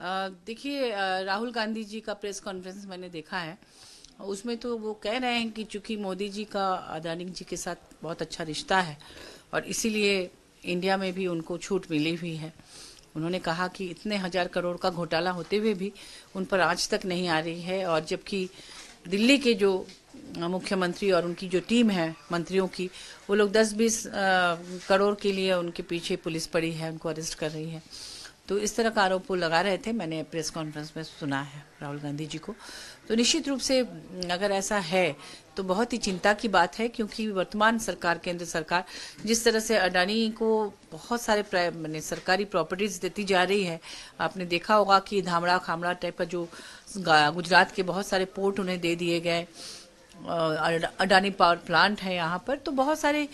देखिए, राहुल गांधी जी का press conference मैंने देखा है। उसमें तो वो कह रहे हैं कि चूंकि मोदी जी का अडानी जी के साथ बहुत अच्छा रिश्ता है और इसीलिए इंडिया में भी उनको छूट मिली हुई है। उन्होंने कहा कि इतने हजार करोड़ का घोटाला होते हुए भी उन पर आज तक नहीं आ रही है, और जबकि दिल्ली के जो मुख्यमंत्री और उनकी जो टीम है मंत्रियों की, वो लोग 10-20 करोड़ के लिए उनके पीछे पुलिस पड़ी है, उनको अरेस्ट कर रही है। तो इस तरह का आरोप वो लगा रहे थे, मैंने प्रेस कॉन्फ्रेंस में सुना है राहुल गांधी जी को। तो निश्चित रूप से अगर ऐसा है तो बहुत ही चिंता की बात है, क्योंकि वर्तमान सरकार, केंद्र सरकार जिस तरह से अडानी को बहुत सारे मैंने सरकारी प्रॉपर्टीज देती जा रही है। आपने देखा होगा कि धामड़ा खामड़ा टाइप का जो गुजरात के बहुत सारे पोर्ट उन्हें दे दिए गए। अडानी पावर प्लांट है यहाँ पर, तो बहुत सारे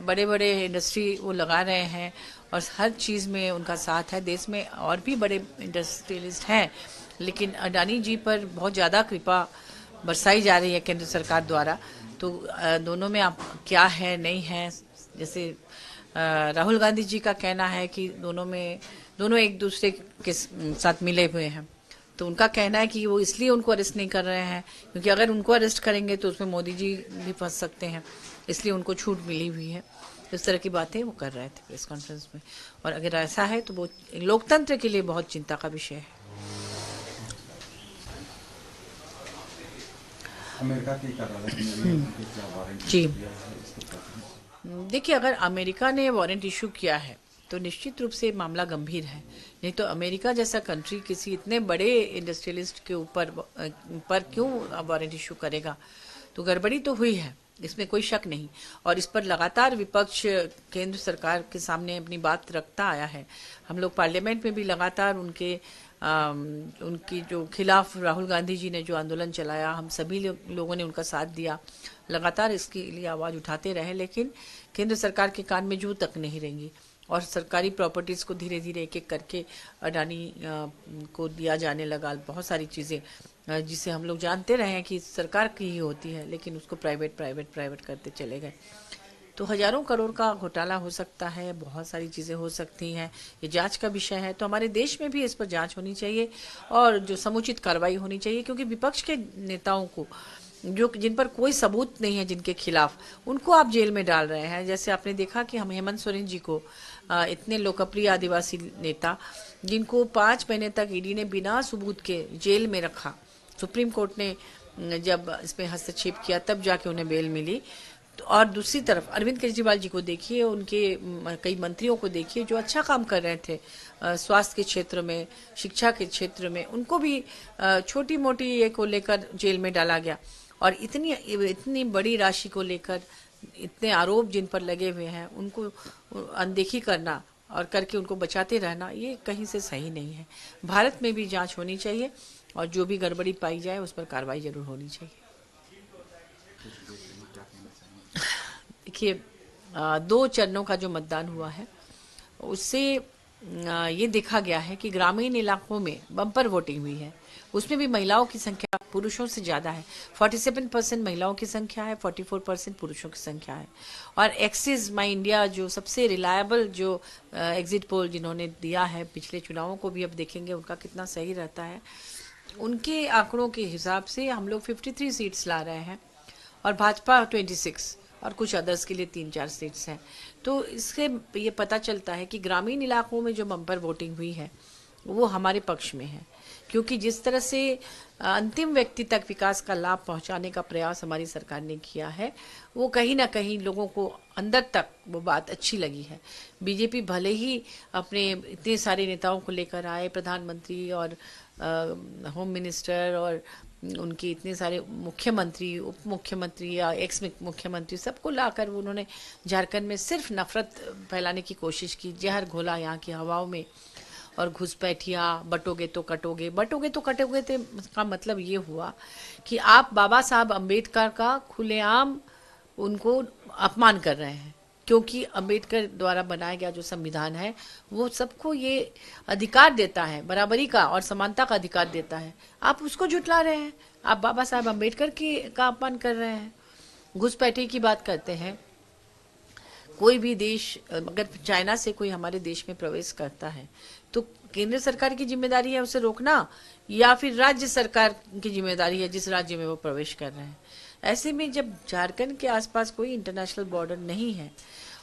बड़े बड़े इंडस्ट्री वो लगा रहे हैं और हर चीज़ में उनका साथ है। देश में और भी बड़े इंडस्ट्रियलिस्ट हैं, लेकिन अडानी जी पर बहुत ज़्यादा कृपा बरसाई जा रही है केंद्र सरकार द्वारा। तो दोनों में आप क्या है नहीं है, जैसे राहुल गांधी जी का कहना है कि दोनों एक दूसरे के साथ मिले हुए हैं। तो उनका कहना है कि वो इसलिए उनको अरेस्ट नहीं कर रहे हैं क्योंकि अगर उनको अरेस्ट करेंगे तो उसमें मोदी जी भी फंस सकते हैं, इसलिए उनको छूट मिली हुई है। इस तरह की बातें वो कर रहे थे प्रेस कॉन्फ्रेंस में, और अगर ऐसा है तो वो लोकतंत्र के लिए बहुत चिंता का विषय है। अमेरिका की कार्रवाई जी, देखिए, अगर अमेरिका ने वारंट इशू किया है तो निश्चित रूप से मामला गंभीर है। नहीं तो अमेरिका जैसा कंट्री किसी इतने बड़े इंडस्ट्रियलिस्ट के ऊपर पर क्यों वारंट इशू करेगा? तो गड़बड़ी तो हुई है, इसमें कोई शक नहीं। और इस पर लगातार विपक्ष केंद्र सरकार के सामने अपनी बात रखता आया है। हम लोग पार्लियामेंट में भी लगातार उनकी जो खिलाफ राहुल गांधी जी ने जो आंदोलन चलाया, हम सभी लोगों ने उनका साथ दिया, लगातार इसके लिए आवाज उठाते रहे, लेकिन केंद्र सरकार के कान में जू तक नहीं रहेंगी। और सरकारी प्रॉपर्टीज को धीरे धीरे एक एक करके अडानी को दिया जाने लगा। बहुत सारी चीज़ें जिसे हम लोग जानते रहे हैं कि सरकार की ही होती है, लेकिन उसको प्राइवेट प्राइवेट प्राइवेट करते चले गए। तो हजारों करोड़ का घोटाला हो सकता है, बहुत सारी चीज़ें हो सकती हैं। ये जांच का विषय है, तो हमारे देश में भी इस पर जांच होनी चाहिए और जो समुचित कार्रवाई होनी चाहिए, क्योंकि विपक्ष के नेताओं को जिन पर कोई सबूत नहीं है, जिनके खिलाफ, उनको आप जेल में डाल रहे हैं। जैसे आपने देखा कि हम हेमंत सोरेन जी को, इतने लोकप्रिय आदिवासी नेता जिनको 5 महीने तक ईडी ने बिना सबूत के जेल में रखा, सुप्रीम कोर्ट ने जब इसमें हस्तक्षेप किया तब जाके उन्हें बेल मिली। और दूसरी तरफ अरविंद केजरीवाल जी को देखिए, उनके कई मंत्रियों को देखिए जो अच्छा काम कर रहे थे स्वास्थ्य के क्षेत्र में, शिक्षा के क्षेत्र में, उनको भी छोटी मोटी ये को लेकर जेल में डाला गया। और इतनी बड़ी राशि को लेकर इतने आरोप जिन पर लगे हुए हैं, उनको अनदेखी करना और करके उनको बचाते रहना, ये कहीं से सही नहीं है। भारत में भी जांच होनी चाहिए और जो भी गड़बड़ी पाई जाए उस पर कार्रवाई जरूर होनी चाहिए। देखिए, 2 चरणों का जो मतदान हुआ है उससे ये देखा गया है कि ग्रामीण इलाकों में बम्पर वोटिंग हुई है। उसमें भी महिलाओं की संख्या पुरुषों से ज्यादा है। 47% महिलाओं की संख्या है, 44% पुरुषों की संख्या है। और एक्सिस माई इंडिया जो सबसे रिलायबल जो एग्जिट पोल जिन्होंने दिया है पिछले चुनावों को भी अब देखेंगे उनका कितना सही रहता है, उनके आंकड़ों के हिसाब से हम लोग 53 सीट्स ला रहे हैं और भाजपा 26 और कुछ अदर्स के लिए 3-4 सीट्स हैं। तो इससे ये पता चलता है कि ग्रामीण इलाकों में जो बम्पर वोटिंग हुई है वो हमारे पक्ष में है, क्योंकि जिस तरह से अंतिम व्यक्ति तक विकास का लाभ पहुंचाने का प्रयास हमारी सरकार ने किया है, वो कहीं ना कहीं लोगों को अंदर तक वो बात अच्छी लगी है। बीजेपी भले ही अपने इतने सारे नेताओं को लेकर आए, प्रधानमंत्री और होम मिनिस्टर और उनके इतने सारे मुख्यमंत्री, उप मुख्यमंत्री या एक्स मुख्यमंत्री, सबको लाकर उन्होंने झारखंड में सिर्फ नफरत फैलाने की कोशिश की, जहर घोला यहाँ की हवाओं में। और घुसपैठिया, बटोगे तो कटोगे, बटोगे तो कटोगे का मतलब ये हुआ कि आप बाबा साहब अम्बेडकर का खुलेआम उनको अपमान कर रहे हैं, क्योंकि अम्बेडकर द्वारा बनाया गया जो संविधान है वो सबको ये अधिकार देता है, बराबरी का और समानता का अधिकार देता है। आप उसको जुटला रहे हैं, आप बाबा साहब अम्बेडकर का अपमान कर रहे हैं। घुसपैठी की बात करते हैं। कोई भी देश, अगर चाइना से कोई हमारे देश में प्रवेश करता है तो केंद्र सरकार की जिम्मेदारी है उसे रोकना, या फिर राज्य सरकार की जिम्मेदारी है जिस राज्य में वो प्रवेश कर रहे हैं। ऐसे में जब झारखंड के आसपास कोई इंटरनेशनल बॉर्डर नहीं है,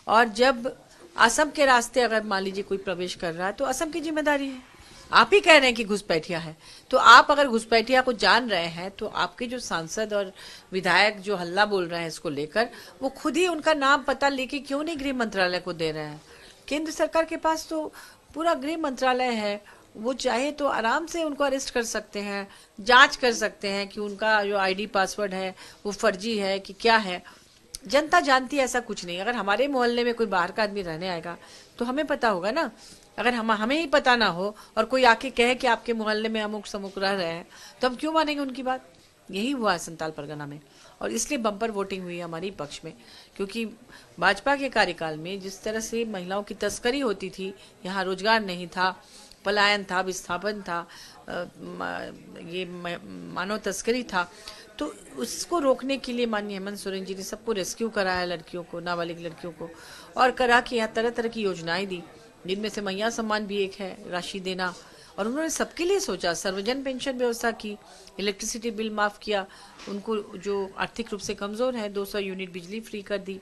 और जब असम के रास्ते अगर मान लीजिए कोई प्रवेश कर रहा है, तो असम की जिम्मेदारी है। आप ही कह रहे हैं कि घुसपैठिया है, तो आप अगर घुसपैठिया को जान रहे हैं, तो आपके जो सांसद और विधायक जो हल्ला बोल रहे हैं इसको लेकर, वो खुद ही उनका नाम पता लेके क्यों नहीं गृह मंत्रालय को दे रहे हैं? केंद्र सरकार के पास तो पूरा गृह मंत्रालय है, वो चाहे तो आराम से उनको अरेस्ट कर सकते हैं, जांच कर सकते हैं कि उनका जो आईडी पासवर्ड है वो फर्जी है कि क्या है। जनता जानती है ऐसा कुछ नहीं। अगर हमारे मोहल्ले में कोई बाहर का आदमी रहने आएगा तो हमें पता होगा ना। अगर हमें ही पता ना हो और कोई आके कहे कि आपके मोहल्ले में अमुक समुक रह रहे हैं, तो हम क्यों मानेंगे उनकी बात? यही हुआ है संताल परगना में, और इसलिए बम्पर वोटिंग हुई है हमारी पक्ष में। क्योंकि भाजपा के कार्यकाल में जिस तरह से महिलाओं की तस्करी होती थी, यहाँ रोजगार नहीं था, पलायन था, विस्थापन था, ये मानव तस्करी था, तो उसको रोकने के लिए माननीय हेमंत सोरेन जी ने सबको रेस्क्यू कराया, लड़कियों को, नाबालिग लड़कियों को, और करा के यहाँ तरह तरह की योजनाएं दी, जिनमें से मैया सम्मान भी एक है, राशि देना। और उन्होंने सबके लिए सोचा, सर्वजन पेंशन व्यवस्था की, इलेक्ट्रिसिटी बिल माफ किया, उनको जो आर्थिक रूप से कमजोर है 200 यूनिट बिजली फ्री कर दी।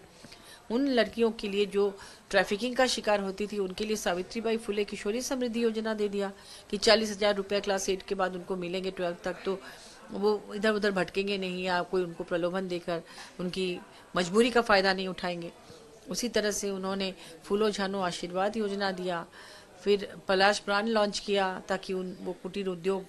उन लड़कियों के लिए जो ट्रैफिकिंग का शिकार होती थी, उनके लिए सावित्रीबाई फुले किशोरी समृद्धि योजना दे दिया कि 40,000 रुपये क्लास 8 के बाद उनको मिलेंगे 12 तक, तो वो इधर उधर भटकेंगे नहीं, या कोई उनको प्रलोभन देकर उनकी मजबूरी का फायदा नहीं उठाएंगे। उसी तरह से उन्होंने फूलो झानो आशीर्वाद योजना दिया, फिर पलाश ब्रांड लॉन्च किया ताकि वो कुटीर उद्योग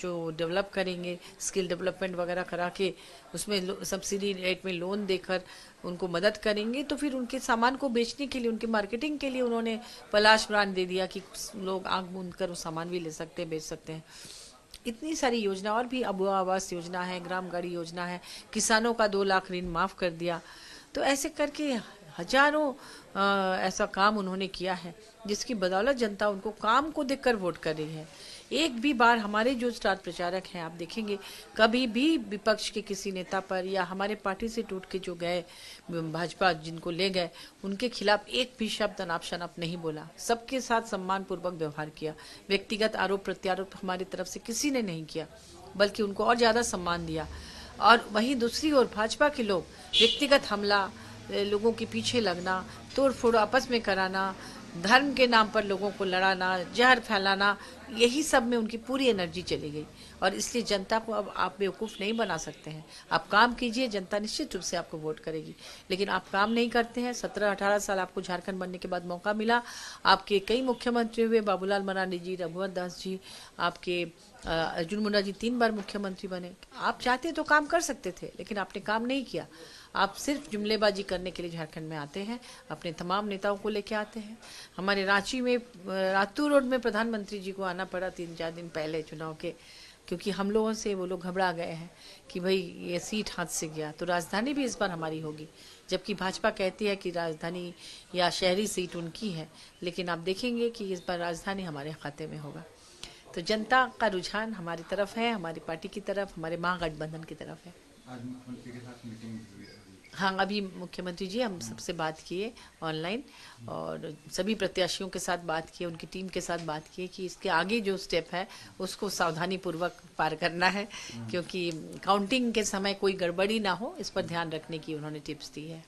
जो डेवलप करेंगे, स्किल डेवलपमेंट वगैरह करा के उसमें सब्सिडी रेट में लोन देकर उनको मदद करेंगे, तो फिर उनके सामान को बेचने के लिए, उनके मार्केटिंग के लिए उन्होंने पलाश ब्रांड दे दिया कि लोग आंख मूंद कर वो सामान भी ले सकते हैं, बेच सकते हैं। इतनी सारी योजना, और भी अबुआ आवास योजना है, ग्राम गाड़ी योजना है, किसानों का 2 लाख ऋण माफ कर दिया। तो ऐसे करके हजारों ऐसा काम उन्होंने किया है जिसकी बदौलत जनता उनको काम को देखकर वोट कर रही है। एक भी बार हमारे जो स्टार प्रचारक हैं, आप देखेंगे कभी भी विपक्ष के किसी नेता पर या हमारे पार्टी से टूट के जो गए भाजपा जिनको ले गए, उनके खिलाफ एक भी शब्द अनाप शनाप नहीं बोला, सबके साथ सम्मान पूर्वक व्यवहार किया। व्यक्तिगत आरोप प्रत्यारोप हमारी तरफ से किसी ने नहीं किया, बल्कि उनको और ज्यादा सम्मान दिया। और वहीं दूसरी ओर भाजपा के लोग व्यक्तिगत हमला, लोगों के पीछे लगना, तोड़ फोड़ आपस में कराना, धर्म के नाम पर लोगों को लड़ाना, जहर फैलाना, यही सब में उनकी पूरी एनर्जी चली गई। और इसलिए जनता को अब आप बेवकूफ़ नहीं बना सकते हैं। आप काम कीजिए, जनता निश्चित रूप से आपको वोट करेगी। लेकिन आप काम नहीं करते हैं। 17-18 साल आपको झारखंड बनने के बाद मौका मिला, आपके कई मुख्यमंत्री हुए, बाबूलाल मरांडी जी, रघुवर दास जी, आपके अर्जुन मुंडा जी 3 बार मुख्यमंत्री बने। आप चाहते तो काम कर सकते थे, लेकिन आपने काम नहीं किया। आप सिर्फ जुमलेबाजी करने के लिए झारखंड में आते हैं, अपने तमाम नेताओं को लेके आते हैं। हमारे रांची में रातू रोड में प्रधानमंत्री जी को आना पड़ा 3-4 दिन पहले चुनाव के, क्योंकि हम लोगों से वो लोग घबरा गए हैं कि भाई ये सीट हाथ से गया। तो राजधानी भी इस बार हमारी होगी, जबकि भाजपा कहती है कि राजधानी या शहरी सीट उनकी है, लेकिन आप देखेंगे कि इस बार राजधानी हमारे खाते में होगा। तो जनता का रुझान हमारी तरफ है, हमारी पार्टी की तरफ, हमारे महागठबंधन की तरफ है। आज मुख्यमंत्री के साथ मीटिंग हुई है। हाँ, अभी मुख्यमंत्री जी हम सबसे बात किए ऑनलाइन, और सभी प्रत्याशियों के साथ बात किए, उनकी टीम के साथ बात किए कि इसके आगे जो स्टेप है उसको सावधानी पूर्वक पार करना है, क्योंकि काउंटिंग के समय कोई गड़बड़ी ना हो, इस पर ध्यान रखने की उन्होंने टिप्स दी है।